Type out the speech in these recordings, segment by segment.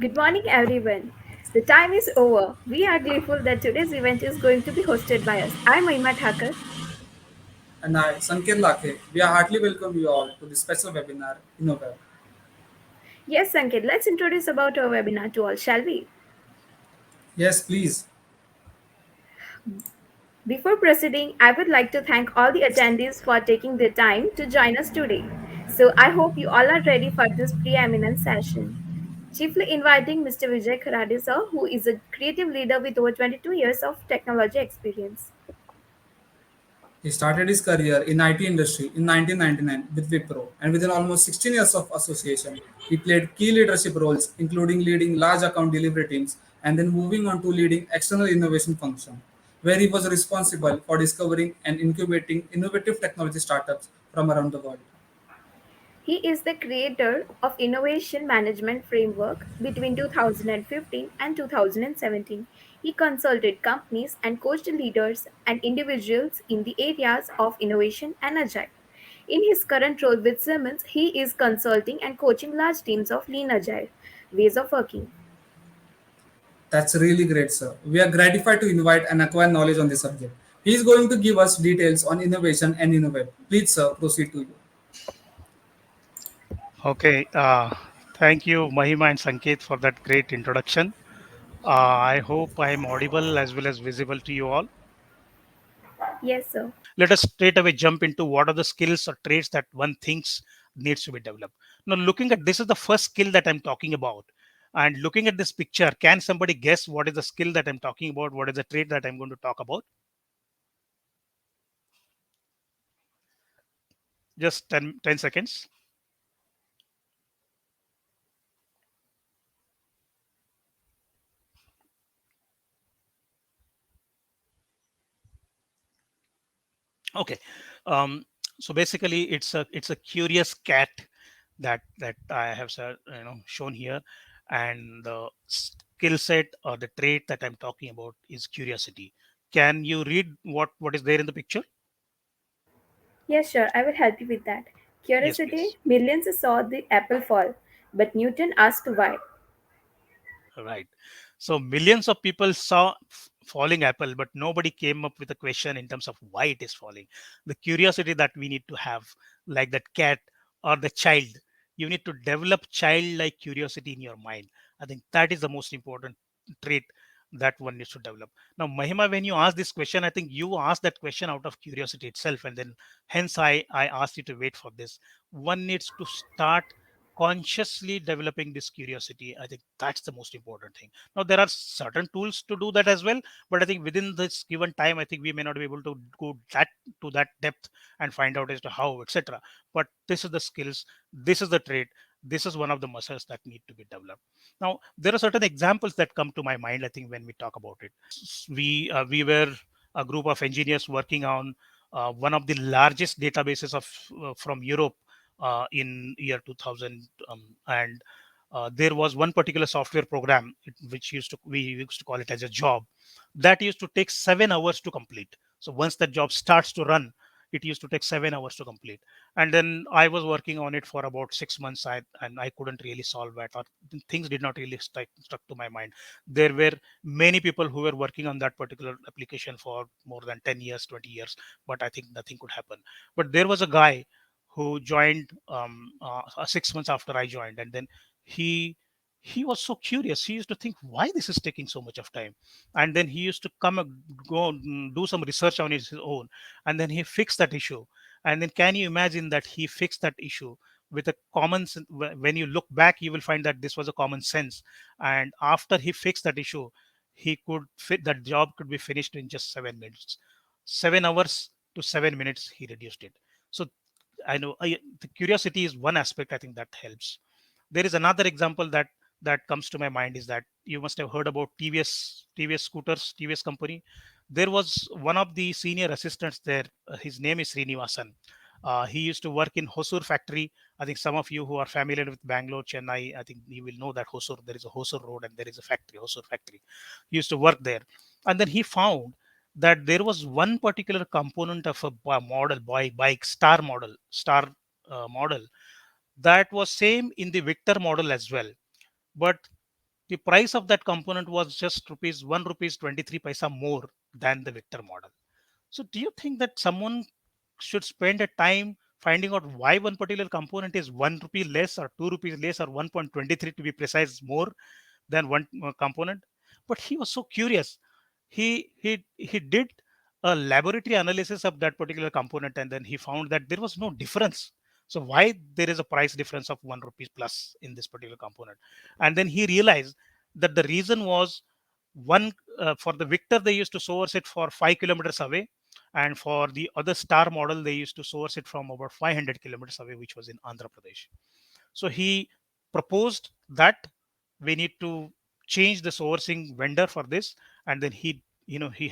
Good morning, everyone. The time is over. We are grateful that today's event is going to be hosted by us. I'm Mahima Thakur. And I, Sanket Lakhe, we are heartily welcome you all to this special webinar, InnoWeb. Yes, Sanket, let's introduce about our webinar to all, shall we? Yes, please. Before proceeding, I would like to thank all the attendees for taking the time to join us today. So I hope you all are ready for this preeminent session. Chiefly inviting Mr. Vijay Kharade sir, who is a creative leader with over 22 years of technology experience. He started his career in IT industry in 1999 with Wipro, and within almost 16 years of association, he played key leadership roles, including leading large account delivery teams and then moving on to leading external innovation function, where he was responsible for discovering and incubating innovative technology startups from around the world. He is the creator of Innovation Management Framework between 2015 and 2017. He consulted companies and coached leaders and individuals in the areas of innovation and agile. In his current role with Siemens, he is consulting and coaching large teams of lean agile ways of working. That's really great, sir. We are gratified to invite and acquire knowledge on this subject. He is going to give us details on innovation and innovate. Please, sir, proceed to you. Okay, thank you, Mahima and Sanket, for that great introduction. I hope I am audible as well as visible to you all. Yes, sir. Let us straight away jump into what are the skills or traits that one thinks needs to be developed. Now, looking at this is the first skill that I'm talking about. And looking at this picture, can somebody guess what is the skill that I'm talking about? What is the trait that I'm going to talk about? Just 10 seconds. Okay. Um, so basically, it's a curious cat that I have shown here, and the skill set or the trait that I'm talking about is curiosity. Can you read what is there in the picture? Yes, sure. I will help you with that. Yes, Curiosity, please. millions saw the apple fall, but Newton asked why. Right. So millions of people saw falling apple, but nobody came up with a question in terms of why it is falling. The curiosity that we need to have, like that cat or the child, you need to develop childlike curiosity in your mind. I think that is the most important trait that one needs to develop. Now, Mahima, when you ask this question, I think you asked that question out of curiosity itself, and then hence I asked you to wait for this. One needs to start consciously developing this curiosity. I think that's the most important thing. Now there are certain tools to do that as well, but I think within this given time, I think we may not be able to go that to that depth and find out as to how, etc. But this is the skills, this is the trait, this is one of the muscles that need to be developed. Now there are certain examples that come to my mind, I think, when we talk about it. We were a group of engineers working on one of the largest databases of from Europe in year 2000, and there was one particular software program which we used to call it as a job that used to take 7 hours to complete. So once that job starts to run, it used to take 7 hours to complete. And then I was working on it for about 6 months, and I couldn't really solve it, or things did not really stuck to my mind. There were many people who were working on that particular application for more than 10 years, 20 years, but I think nothing could happen. But there was a guy who joined 6 months after I joined, and then he he was so curious. He used to think why this is taking so much of time, and then he used to come and go do some research on his own, and then he fixed that issue. And then can you imagine that he fixed that issue with a when you look back, you will find that this was a common sense. And after he fixed that issue, he could fit that job could be finished in just 7 minutes. 7 hours to 7 minutes, he reduced it. So I know the curiosity is one aspect I think that helps. There is another example that comes to my mind is that you must have heard about TVS scooters, TVS company. There was one of the senior assistants there. His name is Srinivasan. He used to work in Hosur factory. I think some of you who are familiar with Bangalore, Chennai, I think you will know that Hosur. There is a Hosur road and there is a factory, Hosur factory. He used to work there, and then he found that there was one particular component of a model bike star model that was same in the Victor model as well, but the price of that component was just rupees 1 rupees 23 paisa more than the Victor model. So do you think that someone should spend a time finding out why one particular component is 1 rupee less or 2 rupees less or 1.23 to be precise more than one component? But he was so curious. He did a laboratory analysis of that particular component, and then he found that there was no difference. So why there is a price difference of 1 rupees plus in this particular component? And then he realized that the reason was one, for the Victor they used to source it for 5 kilometers away, and for the other Star model they used to source it from about 500 kilometers away, which was in Andhra Pradesh. So he proposed that we need to change the sourcing vendor for this, and then he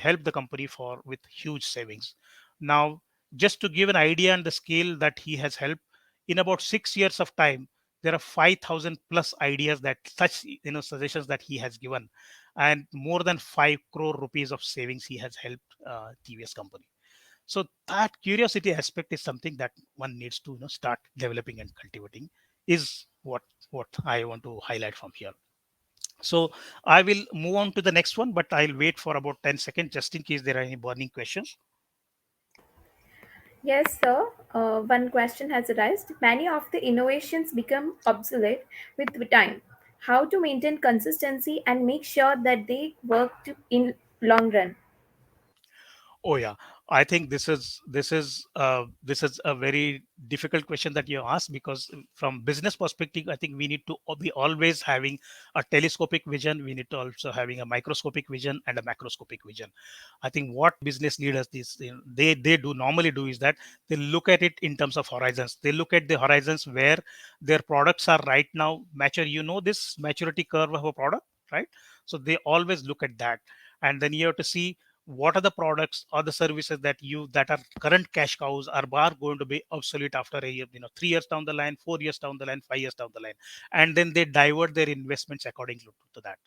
helped the company for with huge savings. Now, just to give an idea and the scale that he has helped, in about 6 years of time, there are 5,000 plus ideas that such suggestions that he has given, and more than 5 crore rupees of savings he has helped TVS company. So that curiosity aspect is something that one needs to start developing and cultivating, is what I want to highlight from here. So I will move on to the next one, but I'll wait for about 10 seconds just in case there are any burning questions. Yes, sir. One question has arisen. Many of the innovations become obsolete with the time. How to maintain consistency and make sure that they work in long run? Oh yeah, I think this is a very difficult question that you asked, because from business perspective, I think we need to be always having a telescopic vision. We need to also having a microscopic vision and a macroscopic vision. I think what business leaders they do normally do is that they look at it in terms of horizons. They look at the horizons where their products are right now mature. This maturity curve of a product, right? So they always look at that, and then you have to see what are the products or the services that are current cash cows are going to be obsolete after a year, 3 years down the line, 4 years down the line, 5 years down the line, and then they divert their investments according to that.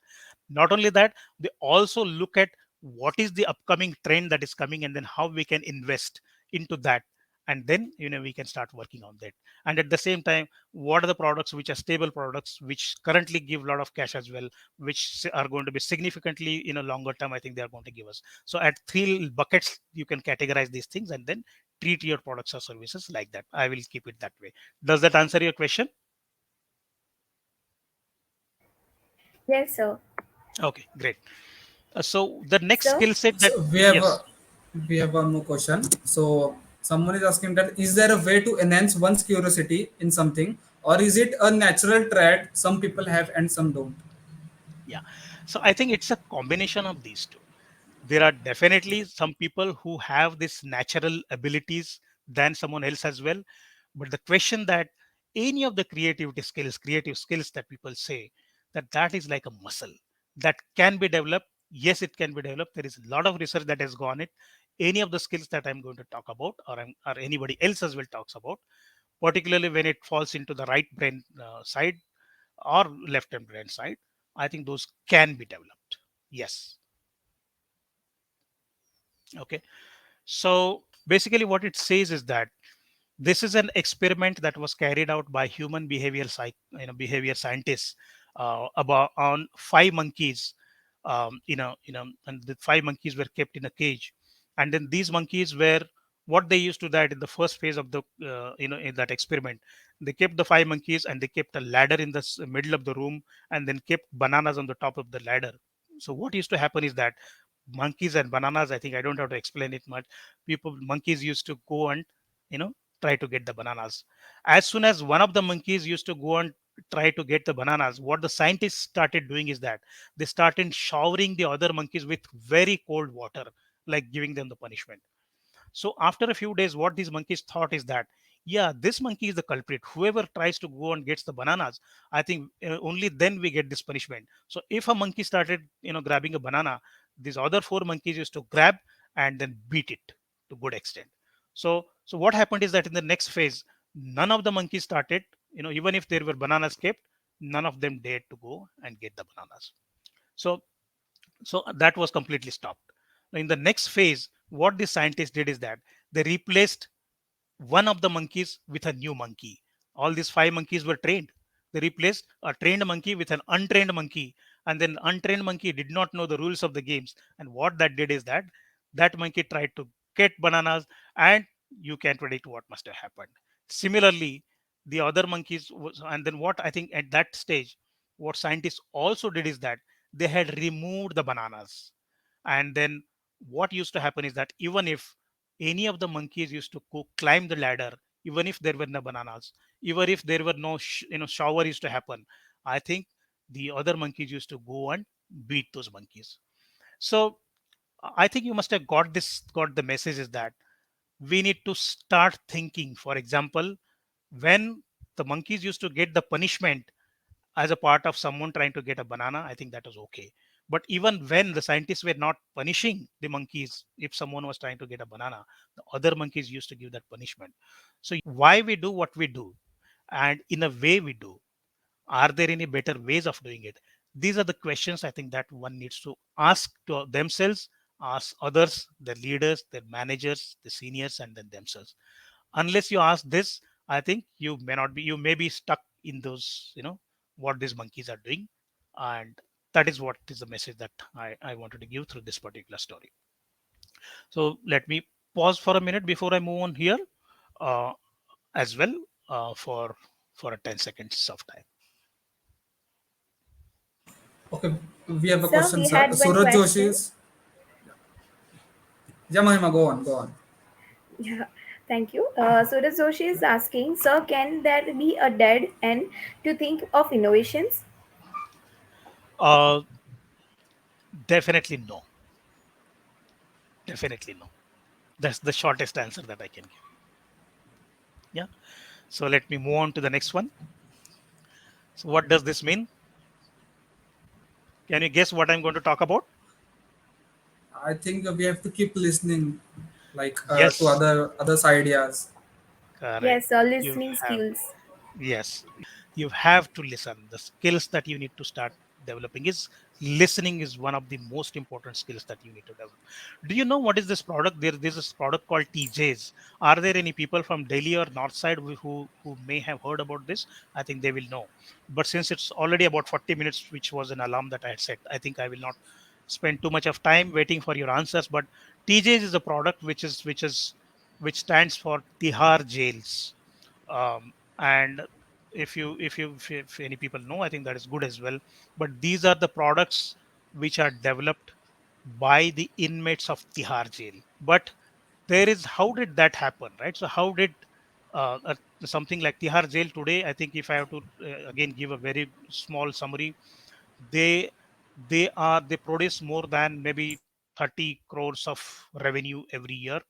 Not only that, they also look at what is the upcoming trend that is coming, and then how we can invest into that, and then we can start working on that. And at the same time, what are the products which are stable products, which currently give a lot of cash as well, which are going to be significantly in a longer term, I think they are going to give us. So at three buckets you can categorize these things, and then treat your products or services like that. I will keep it that way. Does that answer your question? Yes, sir. Okay, great. So the next Sir, skill set that, So yes. we have one more question. So someone is asking that is there a way to enhance one's curiosity in something, or is it a natural trait some people have and some don't? Yeah. So I think it's a combination of these two. There are definitely some people who have this natural abilities than someone else as well. But the question that any of the creative skills that people say, that is like a muscle that can be developed. Yes, it can be developed. There is a lot of research that has gone it. Any of the skills that I'm going to talk about, or anybody else as well talks about, particularly when it falls into the right brain side or left hand brain side, I think those can be developed. Yes. Okay. So basically, what it says is that this is an experiment that was carried out by human behavior scientists, about on 5 monkeys. And the 5 monkeys were kept in a cage, and then these monkeys were, what they used to that in the first phase of the in that experiment, they kept the 5 monkeys and they kept a ladder in the middle of the room, and then kept bananas on the top of the ladder. So what used to happen is that monkeys and bananas, I think I don't have to explain it much. Monkeys used to go and you know try to get the bananas. As soon as one of the monkeys used to go and try to get the bananas, what the scientists started doing is that they started showering the other monkeys with very cold water, like giving them the punishment. So after a few days, what these monkeys thought is that, yeah, this monkey is the culprit. Whoever tries to go and gets the bananas, I think only then we get this punishment. So if a monkey started, grabbing a banana, these other 4 monkeys used to grab and then beat it to good extent. So what happened is that in the next phase, none of the monkeys started, even if there were bananas kept, none of them dared to go and get the bananas. So so that was completely stopped. Now, in the next phase, what the scientists did is that they replaced one of the monkeys with a new monkey. All these 5 monkeys were trained. They replaced a trained monkey with an untrained monkey, And then untrained monkey did not know the rules of the games, and what that did is that that monkey tried to get bananas, and you can predict what must have happened. Similarly, the other monkeys and then what I think at that stage, what scientists also did is that they had removed the bananas. And then what used to happen is that even if any of the monkeys used to climb the ladder, even if there were no bananas, even if there were no shower used to happen, I think the other monkeys used to go and beat those monkeys. So I think you must have got the message is that we need to start thinking. For example, when the monkeys used to get the punishment as a part of someone trying to get a banana, I think that was okay. But even when the scientists were not punishing the monkeys, if someone was trying to get a banana, the other monkeys used to give that punishment. So why we do what we do, and in a way we do, are there any better ways of doing it? These are the questions I think that one needs to ask to themselves, ask others, their leaders, their managers, the seniors, and then themselves. Unless you ask this, I think you may not be, you may be stuck in those, what these monkeys are doing. And that is what is the message that I wanted to give through this particular story. So let me pause for a minute before I move on here, uh, as well, for a 10 seconds of time. Okay, we have a Sir, question, we sir. had one Suraj Joshi question. is. Yeah, Mahima, go on, go on. Yeah, thank you. Suraj Joshi is asking, sir, can there be a dead end to think of innovations? Uh, Definitely no. Definitely no. That's the shortest answer that I can give. Yeah. So let me move on to the next one. So what does this mean? Can you guess what I'm going to talk about? I think we have to keep listening, like to Yes, others' ideas. correct. Yes, You listening have skills. Yes, you have to listen. The skills that you need to start developing is listening is one of the most important skills that you need to develop. Do you know what is this product? There's this product called TJs. Are there any people from Delhi or North Side who may have heard about this? I think they will know. But since it's already about 40 minutes, which was an alarm that I had set, I think I will not spend too much of time waiting for your answers. But TJs is a product which stands for Tihar Jails. And if any people know, I think that is good as well. But these are the products which are developed by the inmates of Tihar jail. But there is, how did that happen, right? So how did something like Tihar jail today, I think if I have to again give a very small summary, they they produce more than maybe 30 crores of revenue every year.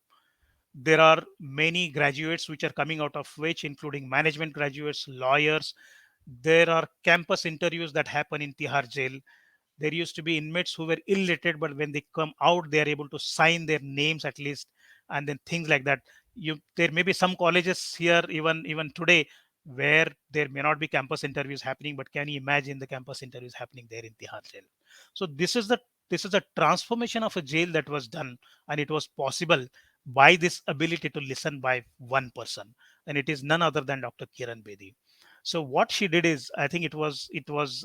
There are many graduates which are coming out of which, including management graduates, lawyers. There are campus interviews that happen in Tihar jail. There used to be inmates who were illiterate, but when they come out, they are able to sign their names at least, and then things like that. There may be some colleges here, even today, where there may not be campus interviews happening, but can you imagine the campus interviews happening there in Tihar jail? So this is a transformation of a jail that was done, and it was possible by this ability to listen by one person, and it is none other than Dr. Kiran Bedi. So what she did is, I think it was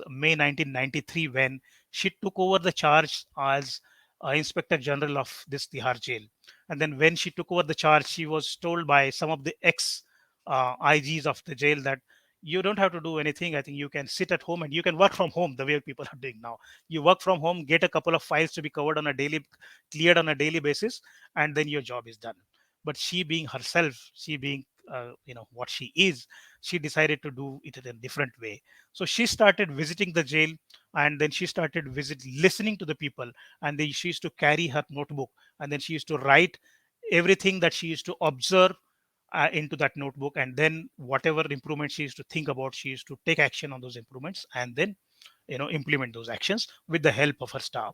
May 1993 when she took over the charge as Inspector General of this Tihar jail. And then when she took over the charge, she was told by some of the ex IGs of the jail that you don't have to do anything. I think you can sit at home and you can work from home the way people are doing now. You work from home, get a couple of files to be cleared on a daily basis, and then your job is done. But she being herself, she being what she is, she decided to do it in a different way. So she started visiting the jail, and then she started listening to the people, and then she used to carry her notebook, and then she used to write everything that she used to observe into that notebook, and then whatever improvements she used to think about, she used to take action on those improvements, and then implement those actions with the help of her staff.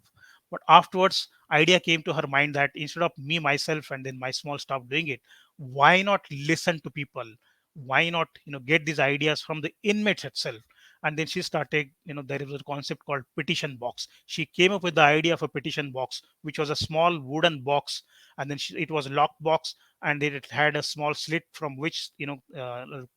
But afterwards, idea came to her mind that instead of me myself and then my small staff doing it, why not listen to people? Why not get these ideas from the inmates itself? And then she started, there is a concept called petition box. She came up with the idea of a petition box, which was a small wooden box, and then it was a locked box, and it had a small slit from which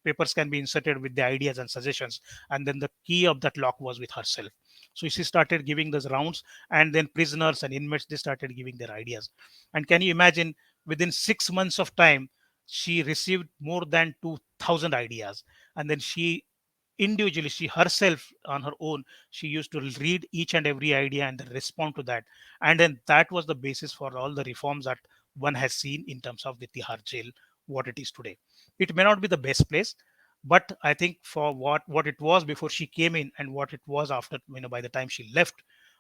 papers can be inserted with the ideas and suggestions, and then the key of that lock was with herself. So she started giving those rounds, and then prisoners and inmates, they started giving their ideas. And can you imagine, within 6 months of time, she received more than 2000 ideas. And then she individually, she herself on her own, she used to read each and every idea and then respond to that. And then that was the basis for all the reforms that one has seen in terms of the Tihar jail, what it is today. It may not be the best place, but I think for what it was before she came in and what it was after, by the time she left,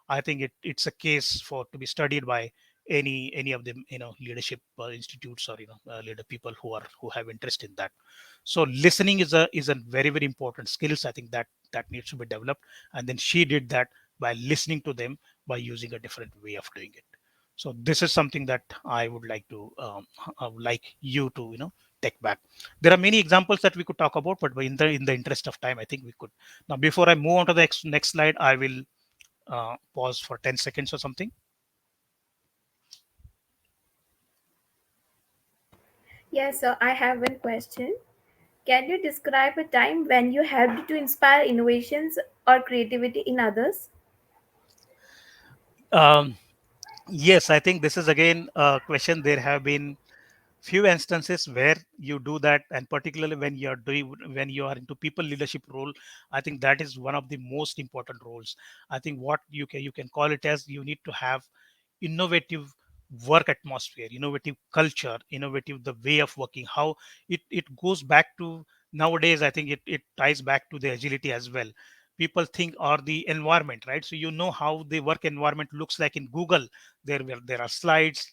I think it's a case for to be studied by any of the leadership institutes, or leader people who have interest in that. So listening is a very very important skills, I think, that needs to be developed. And then she did that by listening to them, by using a different way of doing it. So this is something that I would like to like you to take back. There are many examples that we could talk about, but in the interest of time, I think we could. Now before I move on to the next slide, I will pause for 10 seconds or something. Yes, sir, I have one question. Can you describe a time when you helped to inspire innovations or creativity in others? um, yes, I think this is again a question. There have been few instances where you do that, and particularly when you are into people leadership role, I think that is one of the most important roles. I think what you can call it as, you need to have innovative work atmosphere, innovative culture, innovative the way of working, how it goes back to nowadays. I think it ties back to the agility as well. People think, or the environment, right? So how the work environment looks like in Google. There are slides,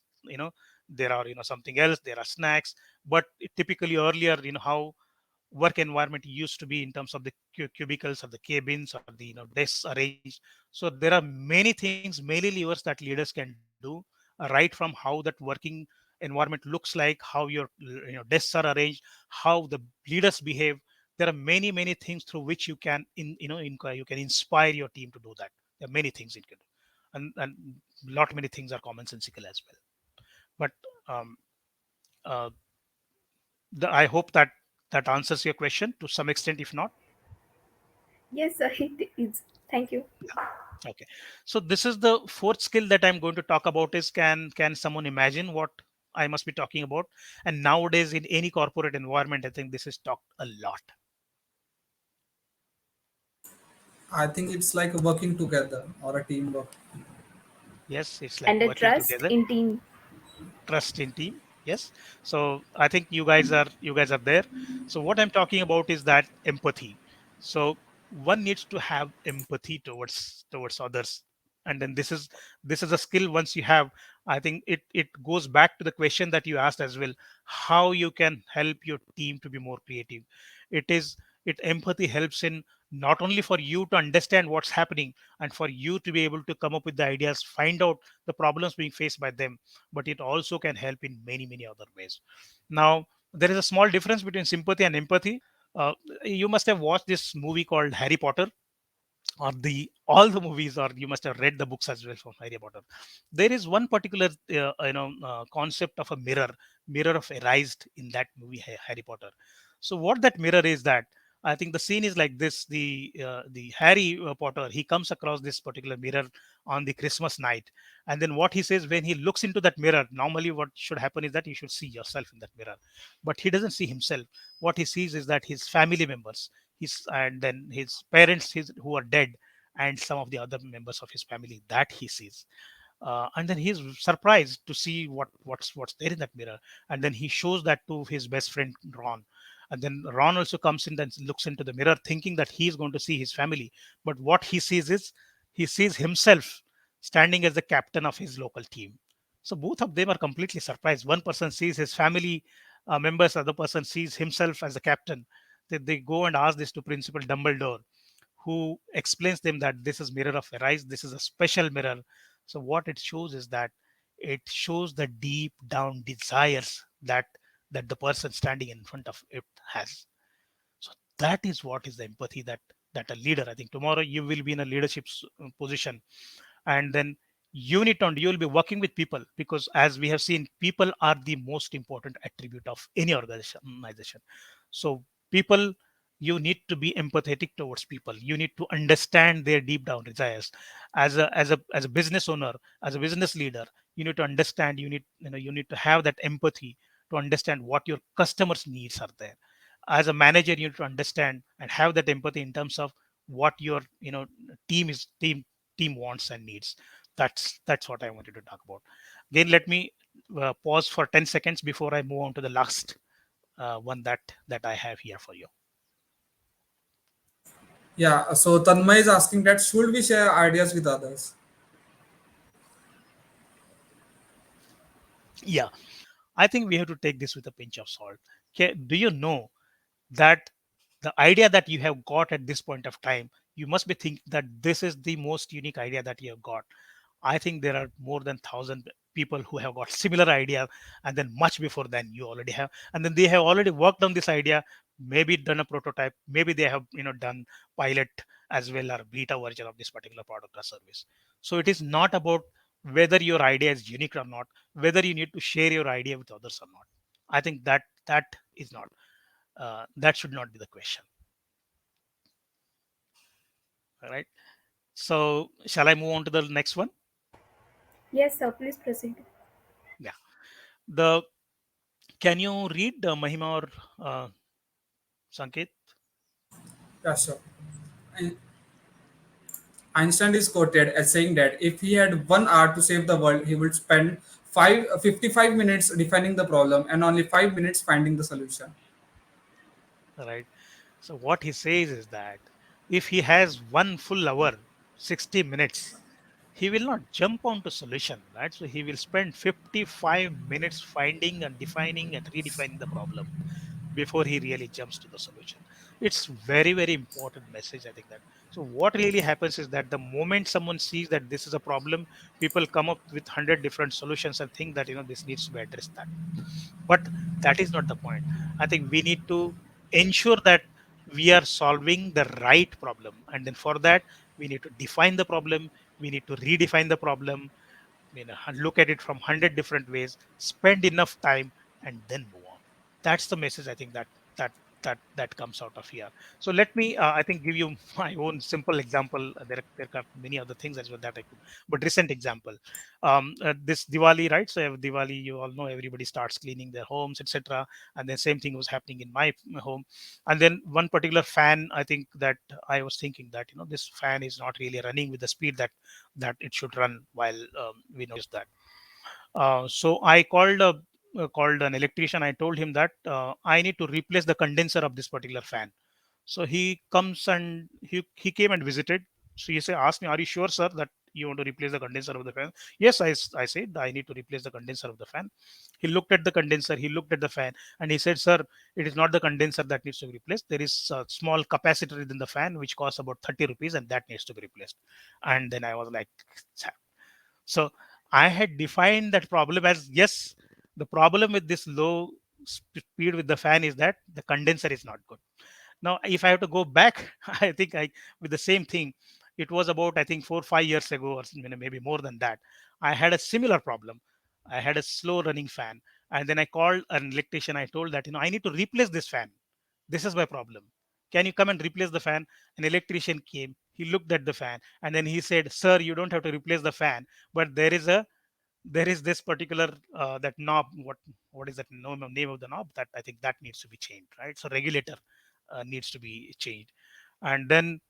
there are something else, there are snacks. But typically earlier, how work environment used to be in terms of the cubicles or the cabins or the desks arranged. So there are many things, many levers that leaders can do, right from how that working environment looks like, how your desks are arranged, how the leaders behave. There are many many things through which you can you can inspire your team to do that. There are many things it can do, and lot many things are commonsensical as well. But um, uh, I hope that that answers your question to some extent. If not, Yes, sir, it is. Thank you. okay. So this is the fourth skill that I'm going to talk about is, can someone imagine what I must be talking about? And nowadays in any corporate environment, I think this is talked a lot. I think it's like working together or a teamwork. Yes, it's like And a working trust together, in team. trust in team. Yes. So I think you guys are there. So what I'm talking about is that empathy. So one needs to have empathy towards others. And then this is a skill. Once you have, I think it goes back to the question that you asked as well, how you can help your team to be more creative. It is it empathy helps in not only for you to understand what's happening, and for you to be able to come up with the ideas, find out the problems being faced by them, but it also can help in many many other ways. Now there is a small difference between sympathy and empathy. uh, you must have watched this movie called Harry Potter, or the all the movies, or you must have read the books as well from Harry Potter. There is one particular concept of a mirror of erased in that movie, Harry Potter. So what that mirror is, that I think the scene is like this: the Harry Potter, he comes across this particular mirror on the Christmas night, and then what he says when he looks into that mirror, normally what should happen is that you should see yourself in that mirror, but he doesn't see himself. What he sees is that his family members, his and then his parents, who are dead, and some of the other members of his family that he sees. And then he's surprised to see what's there in that mirror, and then he shows that to his best friend Ron. And then Ron also comes in and looks into the mirror thinking that he's going to see his family, but what he sees is, he sees himself standing as the captain of his local team. So both of them are completely surprised. One person sees his family members, other person sees himself as the captain. They go and ask this to Principal Dumbledore, who explains them that this is mirror of Arise, this is a special mirror. So what it shows is that it shows the deep down desires that the person standing in front of it has. So that is what is the empathy that a leader, I think tomorrow you will be in a leadership position, and then You will be working with people, because as we have seen, people are the most important attribute of any organization. So people, you need to be empathetic towards people. You need to understand their deep down desires. As a business owner, as a business leader, you need to understand, you need to have that empathy to understand what your customers needs are there. As a manager, you need to understand and have that empathy in terms of what your team wants and needs. That's what I wanted to talk about. Again, let me pause for 10 seconds before I move on to the last one that I have here for you. Yeah, so Tanmay is asking that should we share ideas with others? Yeah, I think we have to take this with a pinch of salt. Okay, do you know that the idea that you have got at this point of time, you must be thinking that this is the most unique idea that you have got. I think there are more than 1,000 people who have got similar idea, and then much before than you already have, and then they have already worked on this idea, maybe done a prototype, maybe they have done pilot as well, or beta version of this particular product or service. So it is not about whether your idea is unique or not, whether you need to share your idea with others or not. I think that is not that should not be the question. All right. So shall I move on to the next one? Yes, sir, please proceed. Yeah. The Can you read Mahima or uh, Sanket? Yeah, sure. And Einstein is quoted as saying that if he had 1 hour to save the world, he would spend 55 minutes defining the problem and only 5 minutes finding the solution. Right. So what he says is that if he has one full hour, 60 minutes, he will not jump onto solution, right? So he will spend 55 minutes finding and defining and redefining the problem before he really jumps to the solution. It's very, very important message, I think that. So what really happens is that the moment someone sees that this is a problem, people come up with 100 different solutions and think that this needs to be addressed. That But that is not the point. I think we need to ensure that we are solving the right problem, and then for that we need to define the problem, we need to redefine the problem, look at it from 100 different ways, spend enough time, and then move on. That's the message, I think, that that comes out of here. So let me I think give you my own simple example. There are many other things as well that I could, but recent example, this Diwali, right? So Diwali, you all know, everybody starts cleaning their homes, etc. And then same thing was happening in my home. And then one particular fan, I think that I was thinking that this fan is not really running with the speed that it should run, while we noticed that. So I called an electrician. I told him that I need to replace the condenser of this particular fan. So he comes and he came and visited. So asked me, "Are you sure, sir, that you want to replace the condenser of the fan?" Yes, I said I need to replace the condenser of the fan. He looked at the condenser, he looked at the fan, and he said, "Sir, it is not the condenser that needs to be replaced. There is a small capacitor within the fan which costs about 30 rupees, and that needs to be replaced." And then I was like, so I had defined that problem as, yes, the problem with this low speed with the fan is that the condenser is not good. Now, if I have to go back, I think with the same thing, it was about, I think, 4 5 years ago, or maybe more than that. I had a similar problem. I had a slow running fan, and then I called an electrician. I told that I need to replace this fan. This is my problem. Can you come and replace the fan? An electrician came. He looked at the fan, and then he said, "Sir, you don't have to replace the fan, but there is this particular that knob. What is that name of the knob? That I think that needs to be changed, right? So regulator needs to be changed." And then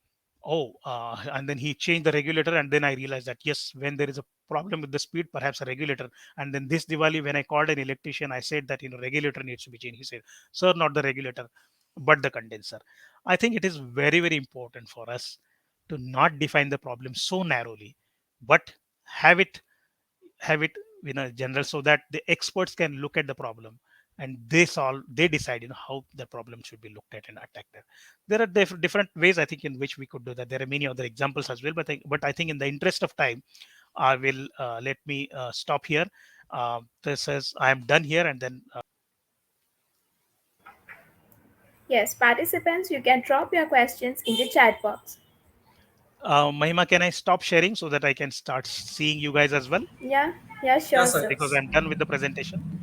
and then he changed the regulator, and then I realized that, yes, when there is a problem with the speed, perhaps a regulator. And then this Diwali, when I called an electrician, I said that regulator needs to be changed. He said, "Sir, not the regulator, but the condenser." I think it is very, very important for us to not define the problem so narrowly, but have it have it general, so that the experts can look at the problem, and they decide how the problem should be looked at and attacked. There are different ways, I think, in which we could do that. There are many other examples as well, but I think in the interest of time, I will let me stop here. This is I am done here, and then Yes, participants, you can drop your questions in the chat box. Mahima, can I stop sharing so that I can start seeing you guys as well? Yeah, yeah, Yeah, sure, sir. sir. Because I'm done with the presentation.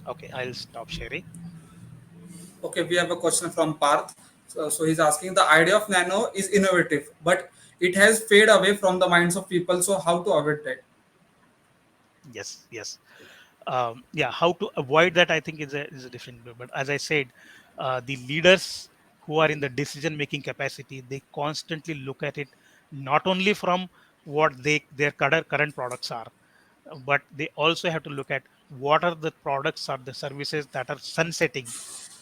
Okay, I'll stop sharing. Okay, we have a question from Parth. So he's asking, the idea of nano is innovative, but it has faded away from the minds of people. So how to avoid that? Yes, yes. Yeah, how to avoid that, I think is a different. But as I said, the leaders who are in the decision making capacity, they constantly look at it not only from what their current products are, but they also have to look at what are the products or the services that are sunsetting,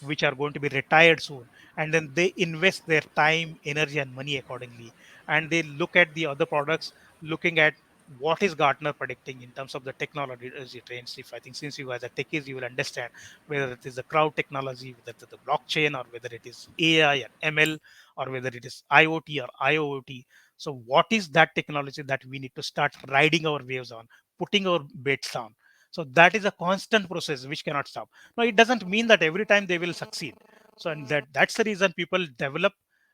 which are going to be retired soon, and then they invest their time, energy, and money accordingly. And they look at the other products, looking at what is Gartner predicting in terms of the technology trends. If I think since you guys are techies, you will understand whether it is the cloud technology, whether it is the blockchain, or whether it is AI and ML, or whether it is IoT or IoT. So what is that technology that we need to start riding our waves on, putting our bets on? So that is a constant process which cannot stop. Now it doesn't mean that every time they will succeed. So and that's the reason people develop.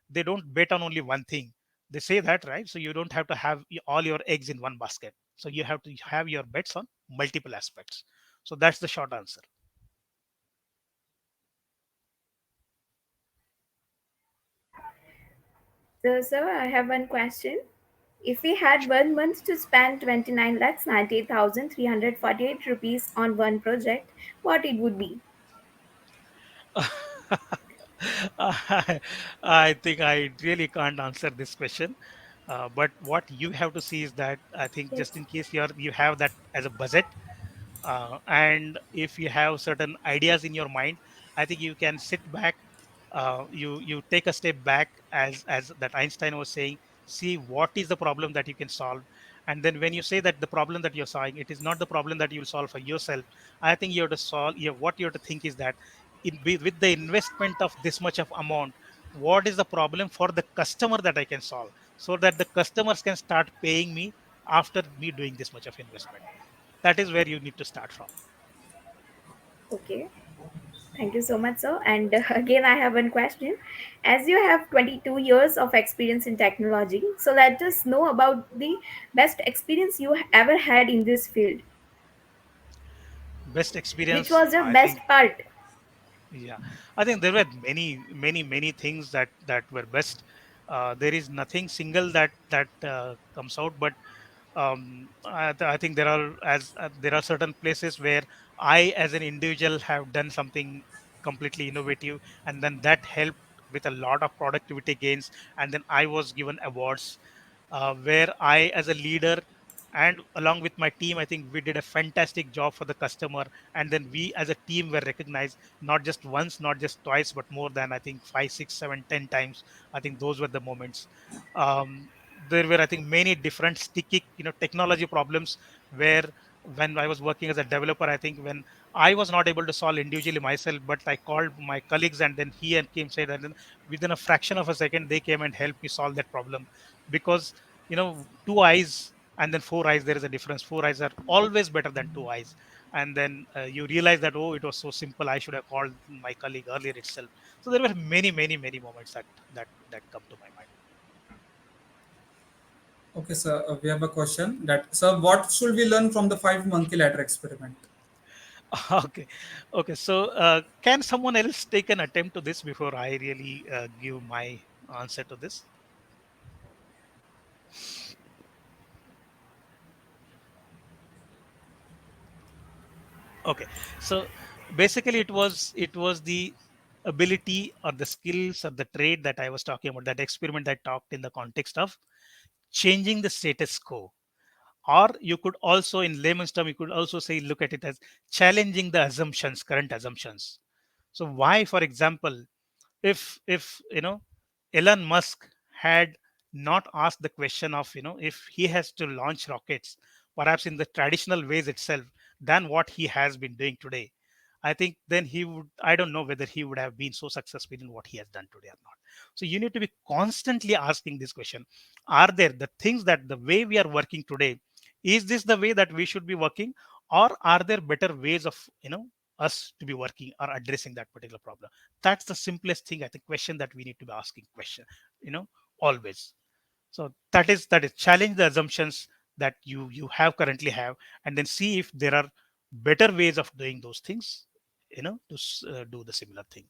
They don't bet on only one thing. They say that, right? So you don't have to have all your eggs in one basket. So you have to have your bets on multiple aspects. So that's the short answer. So, sir, I have one question. If we had 1 month to spend 29 lakhs 98,348 rupees on one project, what it would be? I think I really can't answer this question. But what you have to see is that I think Yes. just in case you have that as a budget, and if you have certain ideas in your mind, I think you can sit back. You take a step back, as that Einstein was saying. See what is the problem that you can solve, and then when you say that the problem that you're solving, it is not the problem that you'll solve for yourself. I think you have to solve. What you have to think is that with the investment of this much of amount, what is the problem for the customer that I can solve, so that the customers can start paying me after me doing this much of investment. That is where you need to start from. Okay. Thank you so much, sir. And again, I have one question. As you have 22 years of experience in technology, so let us know about the best experience you ever had in this field. Best Which experience, was your I best think. part? Yeah, I think there were many things that were best. There is nothing single that comes out, but I think there are certain places where I, as an individual, have done something completely innovative, and then that helped with a lot of productivity gains, and then I was given awards, where I, as a leader, and along with my team, I think we did a fantastic job for the customer, and then we as a team were recognized not just once, not just twice, but more than, I think, five, six, seven, 10 times. I think those were the moments. um, there were, I think, many different sticky technology problems, where when I was working as a developer, I think when I was not able to solve individually myself, but I called my colleagues, and then he and came said, and then within a fraction of a second they came and helped me solve that problem. Because two eyes and then four eyes, there is a difference. Four eyes are always better than two eyes. And then you realize that, oh, it was so simple, I should have called my colleague earlier itself. So there were many moments that come to my mind. Okay, sir. We have a question that, sir, what should we learn from the five monkey ladder experiment? Okay, okay. So can someone else take an attempt to this before I really give my answer to this? Okay, so basically it was the ability or the skills or the trade that I was talking about, that experiment I talked in the context of changing the status quo. Or you could also, in layman's term, you could also say, look at it as challenging the assumptions, current assumptions. So why, for example, if Elon Musk had not asked the question of, if he has to launch rockets, perhaps in the traditional ways itself, than what he has been doing today, I think then he would, I don't know whether he would have been so successful in what he has done today or not. So you need to be constantly asking this question: are there the things that the way we are working today, is this the way that we should be working, or are there better ways of us to be working or addressing that particular problem? That's the simplest thing, I think, question that we need to be asking question, you know always. So that is challenge the assumptions that you have currently have, and then see if there are better ways of doing those things, to do the similar thing.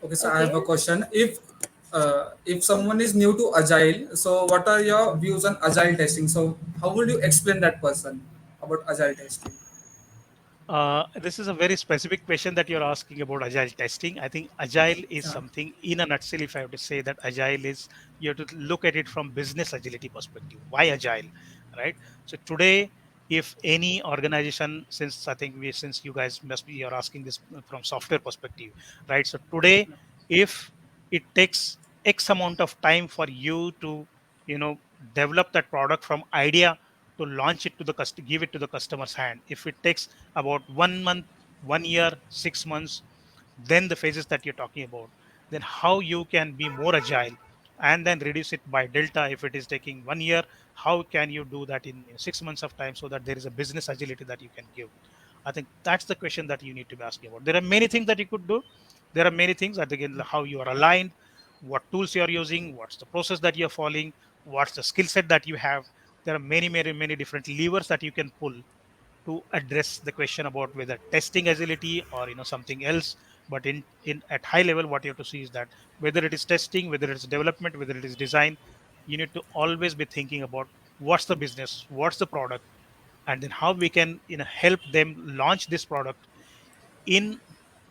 Okay, so I have Okay. a question. If someone is new to agile, so what are your views on agile testing? So how would you explain that person about agile testing? This is a very specific question that you're asking about agile testing. I think agile is Yeah. something in a nutshell. If I have to say that agile is, you have to look at it from business agility perspective. Why agile, right? So today, if any organization, since I think since you guys must be, you're asking this from software perspective, right? So today, if it takes X amount of time for you to, you know, develop that product from idea to launch it to the customer, give it to the customer's hand. If it takes about 1 month, 1 year, 6 months, then the phases that you're talking about, then how you can be more agile and then reduce it by delta. If it is taking 1 year, how can you do that in 6 months of time, so that there is a business agility that you can give? I think that's the question that you need to be asking about. There are many things that you could do. There are many things. I think how you are aligned, what tools you are using, what's the process that you're following, what's the skill set that you have. There are many, many, many different levers that you can pull to address the question about whether testing agility or something else. But in at high level, what you have to see is that whether it is testing, whether it is development, whether it is design, you need to always be thinking about what's the business, what's the product, and then how we can help them launch this product in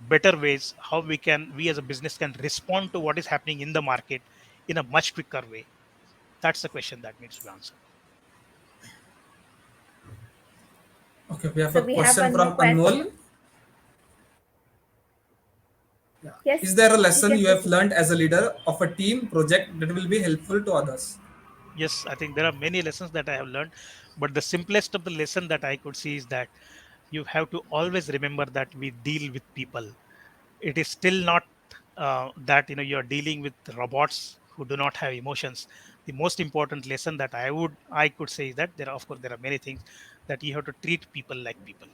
better ways, how we as a business can respond to what is happening in the market in a much quicker way. That's the question that needs to be answered. Okay, we have So a we have question one more from Anmol. question. Yeah. Yes, Is there a you lesson can you have proceed. learned as a leader of a team project that will be helpful to others? Yes, I think there are many lessons that I have learned, but the simplest of the lesson that I could see is that you have to always remember that we deal with people. It is still not that you're dealing with robots who do not have emotions. The most important lesson that I could say is that of course there are many things that you have to treat people like people.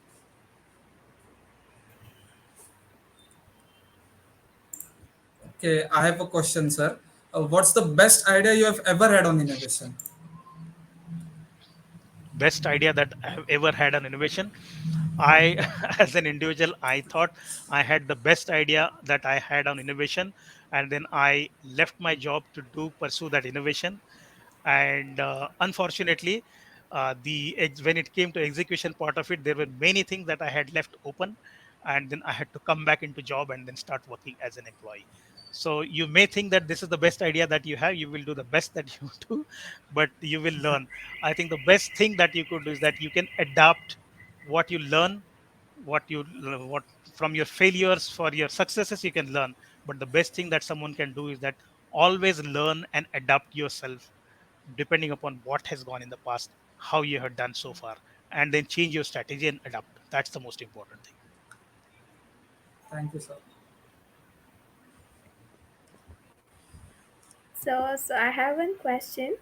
Okay, I have a question, sir. What's the best idea you have ever had on innovation? Best idea that I have ever had on innovation. I, as an individual, I thought I had the best idea that I had on innovation, and then I left my job to do pursue that innovation. And unfortunately, when it came to execution part of it, there were many things that I had left open, and then I had to come back into job and then start working as an employee. So you may think that this is the best idea that you have, you will do the best that you do, but you will learn. I think the best thing that you could do is that you can adapt what you learn, what from your failures, for your successes you can learn. But the best thing that someone can do is that always learn and adapt yourself depending upon what has gone in the past, how you have done so far, and then change your strategy and adapt. That's the most important thing. Thank you, sir. So I have one question.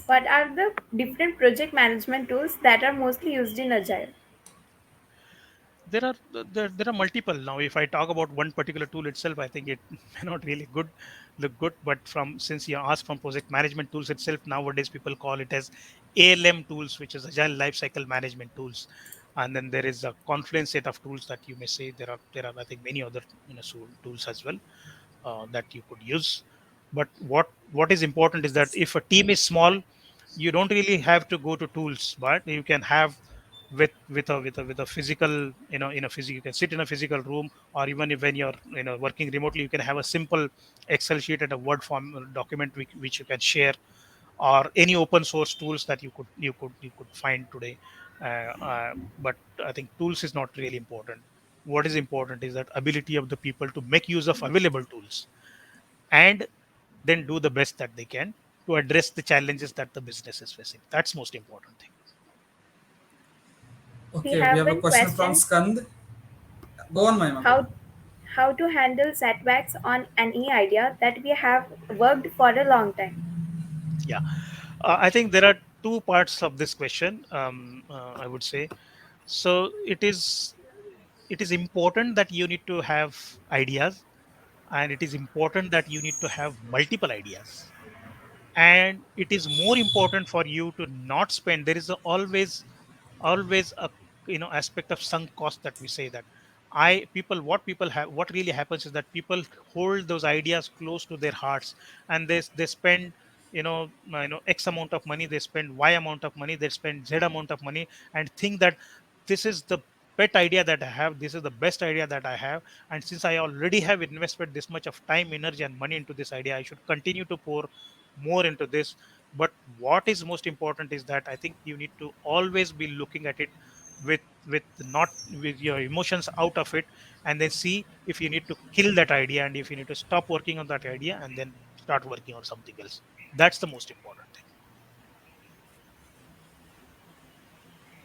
What are the different project management tools that are mostly used in Agile? There are multiple. Now if I talk about one particular tool itself, I think it may not really look good, but from since you asked from project management tools itself, nowadays people call it as ALM tools, which is agile life cycle management tools. And then there is a confluence set of tools that you may say. There are I think many other tools as well that you could use. But what is important is that if a team is small, you don't really have to go to tools, but you can have with a physical, in a physical, you can sit in a physical room, or even if when you're working remotely, you can have a simple Excel sheet and a Word form document which you can share, or any open source tools that you could find today. But I think tools is not really important. What is important is that ability of the people to make use of available tools and then do the best that they can to address the challenges that the business is facing. That's most important thing. We Okay, we have have a one question from question. Skand. Go on, Mahima. Go on. How to handle setbacks on any idea that we have worked for a long time? Yeah, I think there are two parts of this question. I would say so. It is. it is important that you need to have ideas, and it is important that you need to have multiple ideas, and it is more important for you to not spend. There is always a aspect of sunk cost that we say that I people what people have what really happens is that people hold those ideas close to their hearts, and they spend x amount of money, they spend y amount of money, they spend z amount of money, and think that this is the pet idea that I have, this is the best idea that I have, and since I already have invested this much of time, energy, and money into this idea, I should continue to pour more into this. But what is most important is that I think you need to always be looking at it with not with your emotions out of it, and then see if you need to kill that idea, and if you need to stop working on that idea and then start working on something else. That's the most important thing.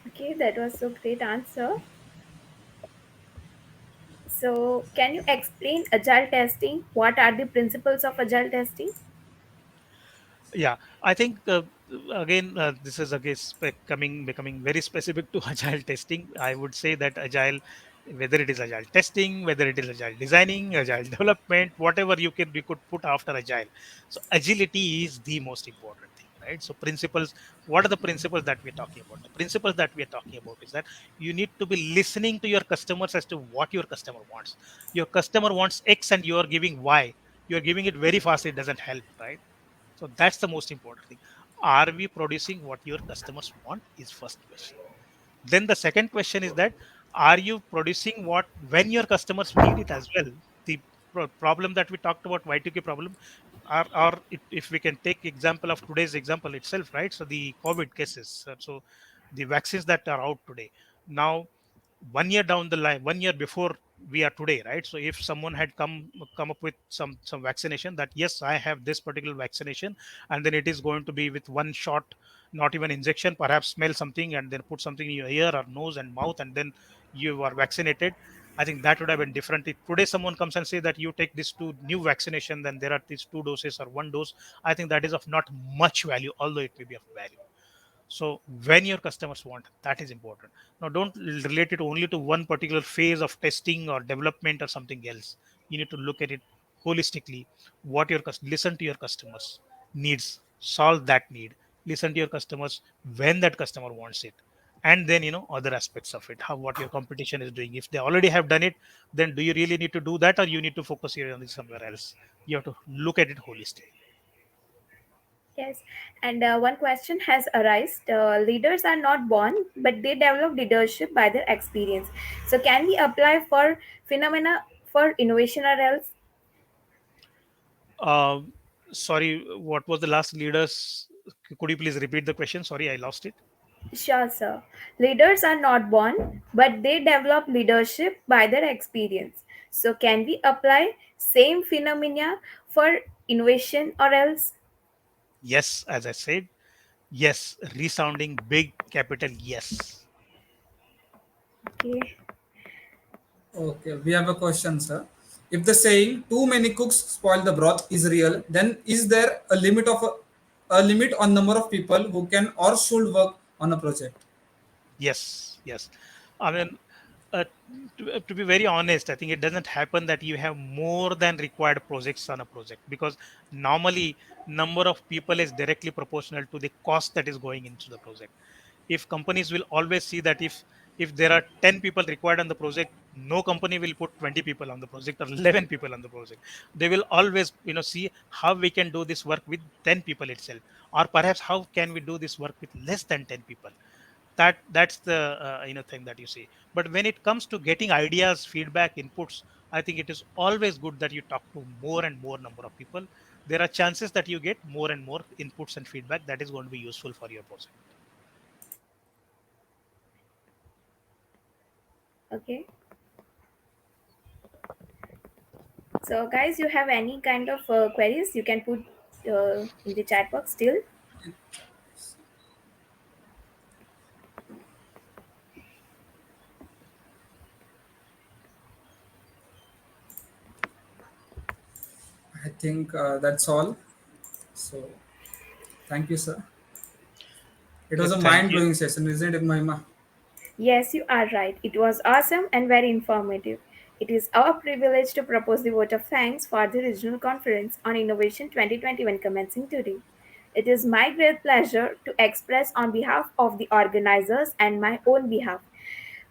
Okay, that was so great answer. So, can you explain agile testing? What are the principles of agile testing? Yeah, I think again this is again becoming very specific to agile testing. I would say that agile, whether it is agile testing, whether it is agile designing, agile development, whatever you could put after agile. So agility is the most important thing, right? So principles, what are the principles that we're talking about? The principles that we're talking about is that you need to be listening to your customers as to what your customer wants. Your customer wants X and you are giving Y. You are giving it very fast, it doesn't help, right? So that's the most important thing. Are we producing what your customers want? Is first question. Then the second question is that are you producing what when your customers need it as well? The problem that we talked about, Y2K problem, if we can take example of today's example itself, right? So the COVID cases, so the vaccines that are out today. Now 1 year down the line, 1 year before we are today, right? So if someone had come up with some vaccination that yes, I have this particular vaccination, and then it is going to be with one shot, not even injection, perhaps smell something and then put something in your ear or nose and mouth, and then you are vaccinated. I think that would have been different. If today someone comes and say that you take this two new vaccination, then there are these two doses or one dose, I think that is of not much value, although it may be of value. So when your customers want, that is important. Now don't relate it only to one particular phase of testing or development or something else. You need to look at it holistically. What your listen to your customers needs, solve that need, listen to your customers when that customer wants it, and then other aspects of it, how what your competition is doing. If they already have done it, then do you really need to do that, or you need to focus here on this somewhere else? You have to look at it holistically. Yes, and one question has arisen. Leaders are not born, but they develop leadership by their experience. So, can we apply for phenomena for innovation or else? Uh, Sorry, what was the last leaders? Could you please repeat the question? Sorry, I lost it. Sure, sir. Leaders are not born, but they develop leadership by their experience. So, can we apply same phenomena for innovation or else? Yes, as I said, yes, resounding big capital yes. Okay. Okay, we have a question, sir. If the saying "too many cooks spoil the broth" is real, then is there a limit on number of people who can or should work on a project? Yes, yes. I mean, uh, to be very honest, I think it doesn't happen that you have more than required projects on a project, because normally number of people is directly proportional to the cost that is going into the project. If companies will always see that if there are 10 people required on the project, no company will put 20 people on the project or 11 people on the project. They will always see how we can do this work with 10 people itself, or perhaps how can we do this work with less than 10 people. That's the thing that you see. But when it comes to getting ideas, feedback, inputs, I think it is always good that you talk to more and more number of people. There are chances that you get more and more inputs and feedback that is going to be useful for your project. Okay. So, guys, you have any kind of queries you can put in the chat box still. I think that's all. So, thank you, sir. It Okay, was a thank mind you. blowing session, isn't it, Mahima? Yes, you are right. It was awesome and very informative. It is our privilege to propose the vote of thanks for the regional conference on innovation 2021 commencing today. It is my great pleasure to express on behalf of the organizers and my own behalf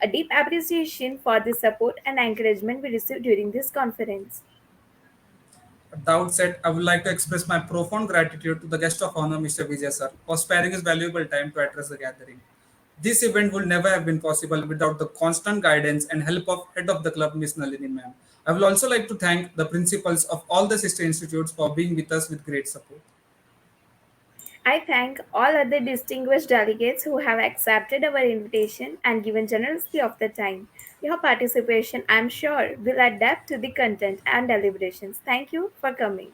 a deep appreciation for the support and encouragement we received during this conference. At the outset, I would like to express my profound gratitude to the guest of honor, Mr. Vijay sir, for sparing his valuable time to address the gathering. This event would never have been possible without the constant guidance and help of head of the club, Ms. Nalini ma'am. I would also like to thank the principals of all the sister institutes for being with us with great support. I thank all other distinguished delegates who have accepted our invitation and given generously of their time. Your participation, I am sure, will adapt to the content and deliberations. Thank you for coming.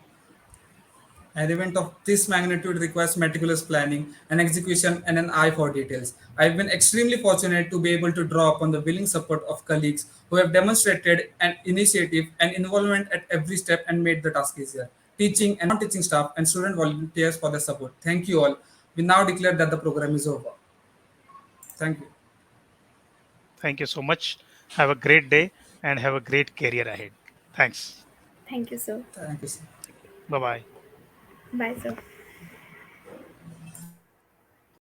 An event of this magnitude requires meticulous planning and execution and an eye for details. I've been extremely fortunate to be able to draw upon the willing support of colleagues who have demonstrated an initiative and involvement at every step and made the task easier. Teaching and non-teaching staff and student volunteers for their support. Thank you all. We now declare that the program is over. Thank you. Thank you so much. Have a great day and have a great career ahead. Thanks. Thank you, sir. Thank you, sir. Bye bye. Bye, sir.